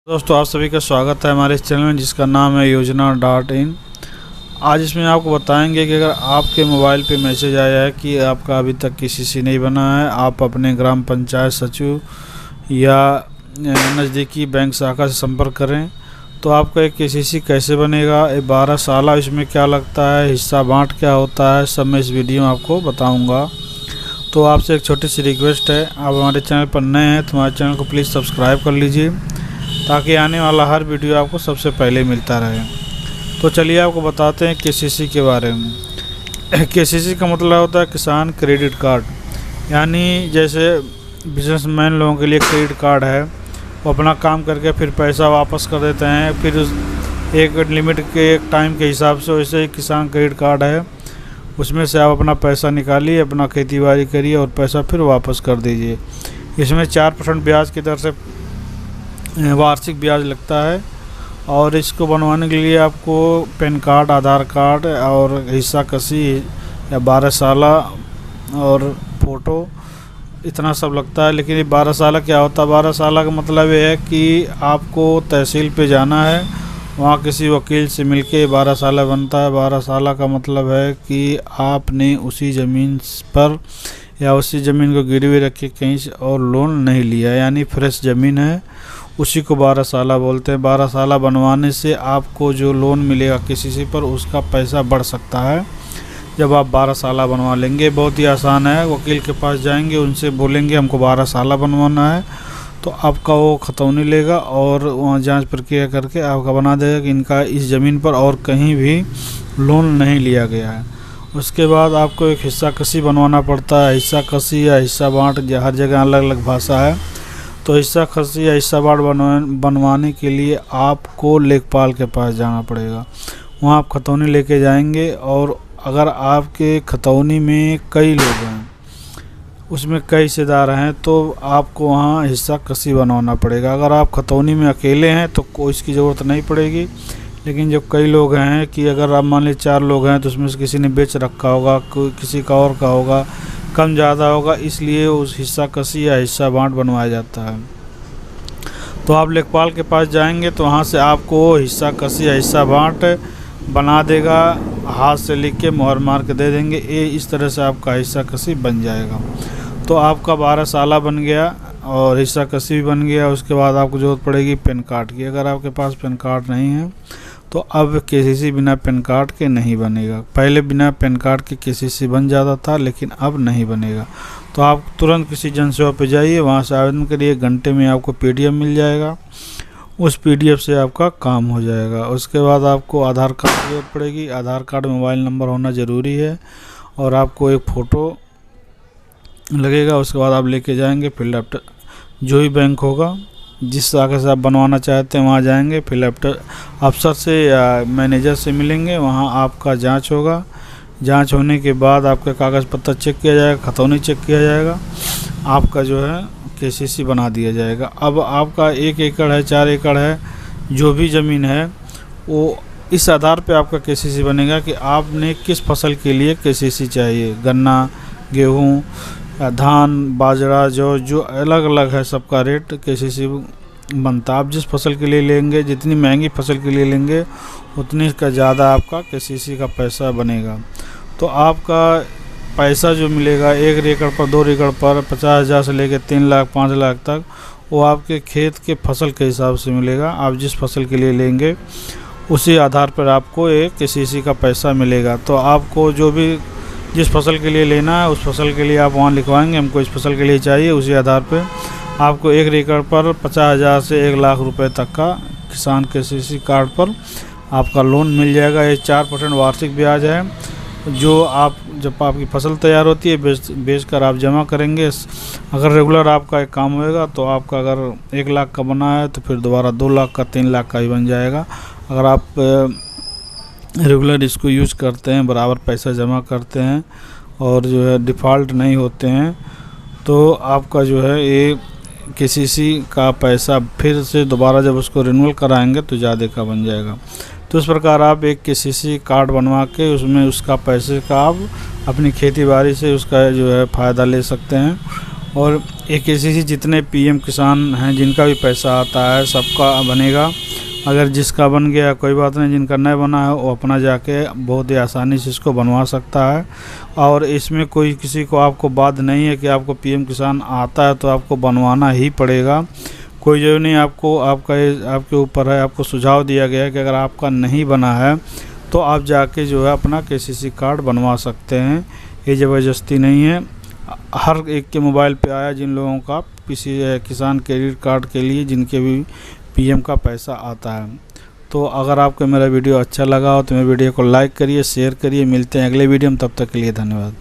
दोस्तों, आप सभी का स्वागत है हमारे इस चैनल में जिसका नाम है योजना.in। आज इसमें आपको बताएंगे कि अगर आपके मोबाइल पे मैसेज आया है कि आपका अभी तक KCC नहीं बना है, आप अपने ग्राम पंचायत सचिव या नज़दीकी बैंक शाखा से संपर्क करें तो आपका एक KCC कैसे बनेगा, 12 साल इसमें क्या लगता है, हिस्सा बाँट क्या होता है, सब मैं इस वीडियो में आपको बताऊँगा। तो आपसे एक छोटी सी रिक्वेस्ट है, आप हमारे चैनल पर नए हैं तो हमारे चैनल को प्लीज़ सब्सक्राइब कर लीजिए ताकि आने वाला हर वीडियो आपको सबसे पहले मिलता रहे। तो चलिए आपको बताते हैं KCC के बारे में। KCC का मतलब होता है किसान क्रेडिट कार्ड, यानी जैसे बिजनेसमैन लोगों के लिए क्रेडिट कार्ड है, वो अपना काम करके फिर पैसा वापस कर देते हैं, फिर एक लिमिट के एक टाइम के हिसाब से। वैसे ही किसान क्रेडिट कार्ड है, उसमें से आप अपना पैसा निकालिए, अपना खेती बाड़ी करिए और पैसा फिर वापस कर दीजिए। इसमें 4% ब्याज की दर से वार्षिक ब्याज लगता है और इसको बनवाने के लिए आपको पैन कार्ड, आधार कार्ड और हिस्सा कसी या 12 साला और फ़ोटो, इतना सब लगता है। लेकिन ये 12 साला क्या होता है? 12 साला का मतलब ये है कि आपको तहसील पे जाना है, वहाँ किसी वकील से मिलके 12 साला बनता है। 12 साला का मतलब है कि आपने उसी ज़मीन पर या उसी ज़मीन को गिरवी रख के कहीं से और लोन नहीं लिया, यानी फ्रेश ज़मीन है, उसी को 12 साला बोलते हैं। 12 साला बनवाने से आपको जो लोन मिलेगा KCC पर, उसका पैसा बढ़ सकता है जब आप 12 साला बनवा लेंगे। बहुत ही आसान है, वकील के पास जाएंगे, उनसे बोलेंगे हमको 12 साला बनवाना है, तो आपका वो खतौनी लेगा और वहाँ जांच प्रक्रिया करके आपका बना देगा कि इनका इस ज़मीन पर और कहीं भी लोन नहीं लिया गया है। उसके बाद आपको एक हिस्सा कसी बनवाना पड़ता है। हिस्सा कसी या हिस्सा बाँट, हर जगह अलग अलग भाषा है। तो हिस्सा खसी या हिस्सा बाँट बनवाने के लिए आपको लेखपाल के पास जाना पड़ेगा। वहाँ आप खतौनी लेके जाएंगे और अगर आपके खतौनी में कई लोग हैं, उसमें कई हिस्सेदार हैं, तो आपको वहाँ हिस्सा कसी बनवाना पड़ेगा। अगर आप खतौनी में अकेले हैं तो कोई इसकी ज़रूरत नहीं पड़ेगी। लेकिन जब कई लोग हैं कि अगर आप मान लीजिए 4 लोग हैं तो उसमें से किसी ने बेच रखा होगा, कोई किसी का और का होगा, कम ज़्यादा होगा, इसलिए उस हिस्सा कसी या हिस्सा बाँट बनवाया जाता है। तो आप लेखपाल के पास जाएंगे तो वहाँ से आपको हिस्सा कसी या हिस्सा बाँट बना देगा, हाथ से लिख के मोहर मार के दे देंगे। ये इस तरह से आपका हिस्सा कसी बन जाएगा। तो आपका 12 साला बन गया और हिस्सा कसी भी बन गया। उसके बाद आपको ज़रूरत पड़ेगी पैन कार्ड की। अगर आपके पास पैन कार्ड नहीं है तो अब KCC बिना पैन कार्ड के नहीं बनेगा। पहले बिना पैन कार्ड के KCC बन जाता था, लेकिन अब नहीं बनेगा। तो आप तुरंत किसी जन सेवा पे जाइए, वहाँ से आवेदन करिए, घंटे में आपको PDF मिल जाएगा, उस PDF से आपका काम हो जाएगा। उसके बाद आपको आधार कार्ड की जरूरत पड़ेगी। आधार कार्ड में मोबाइल नंबर होना ज़रूरी है और आपको एक फ़ोटो लगेगा। उसके बाद आप लेके जाएंगे फील्ड जो भी बैंक होगा, जिस शाखा से आप बनवाना चाहते हैं वहाँ जाएंगे, फील्ड अफसर से या मैनेजर से मिलेंगे, वहाँ आपका जांच होगा। जांच होने के बाद आपका कागज़ पत्तर चेक किया जाएगा, खतौनी चेक किया जाएगा, आपका जो है KCC बना दिया जाएगा। अब आपका 1 एकड़ है, 4 एकड़ है, जो भी ज़मीन है, वो इस आधार पे आपका KCC बनेगा कि आपने किस फसल के लिए KCC चाहिए। गन्ना, गेहूँ, धान, बाजरा, जो अलग अलग है, सबका रेट KCC बनता है। आप जिस फसल के लिए लेंगे, जितनी महंगी फसल के लिए लेंगे, उतनी का ज़्यादा आपका KCC का पैसा बनेगा। तो आपका पैसा जो मिलेगा 1 एकड़ पर, 2 एकड़ पर 50,000 से लेकर 3 लाख 5 लाख तक, वो आपके खेत के फसल के हिसाब से मिलेगा। आप जिस फसल के लिए लेंगे उसी आधार पर आपको एक KCC का पैसा मिलेगा। तो आपको जो भी जिस फसल के लिए लेना है, उस फसल के लिए आप वहाँ लिखवाएंगे हमको इस फसल के लिए चाहिए, उसी आधार पे आपको 1 एकड़ पर 50,000 से 1 लाख रुपए तक का किसान KCC कार्ड पर आपका लोन मिल जाएगा। ये 4% वार्षिक ब्याज है, जो आप जब आपकी फसल तैयार होती है बेच कर आप जमा करेंगे। अगर रेगुलर आपका एक काम होएगा तो आपका अगर 1 लाख का बना है तो फिर दोबारा 2 लाख का, 3 लाख का ही बन जाएगा। अगर आप रेगुलर इसको यूज़ करते हैं, बराबर पैसा जमा करते हैं और जो है डिफ़ॉल्ट नहीं होते हैं, तो आपका जो है ये KCC का पैसा फिर से दोबारा जब उसको रिन्यूअल कराएंगे तो ज़्यादा का बन जाएगा। तो इस प्रकार आप एक KCC कार्ड बनवा के उसमें उसका पैसे का आप अपनी खेती बाड़ी से उसका जो है फ़ायदा ले सकते हैं और एक KCC जितने PM किसान हैं जिनका भी पैसा आता है सबका बनेगा। अगर जिसका बन गया कोई बात नहीं, जिनका नहीं बना है वो अपना जाके बहुत ही आसानी से इसको बनवा सकता है। और इसमें कोई किसी को आपको बात नहीं है कि आपको PM किसान आता है तो आपको बनवाना ही पड़ेगा। कोई जो नहीं, आपके ऊपर है। आपको सुझाव दिया गया है कि अगर आपका नहीं बना है तो आप जाके जो है अपना KCC कार्ड बनवा सकते हैं। ये ज़बरदस्ती नहीं है। हर एक के मोबाइल पे आया जिन लोगों का किसान क्रेडिट कार्ड के लिए जिनके भी PM का पैसा आता है। तो अगर आपको मेरा वीडियो अच्छा लगा हो तो मेरे वीडियो को लाइक करिए, शेयर करिए। मिलते हैं अगले वीडियो में, तब तक के लिए धन्यवाद।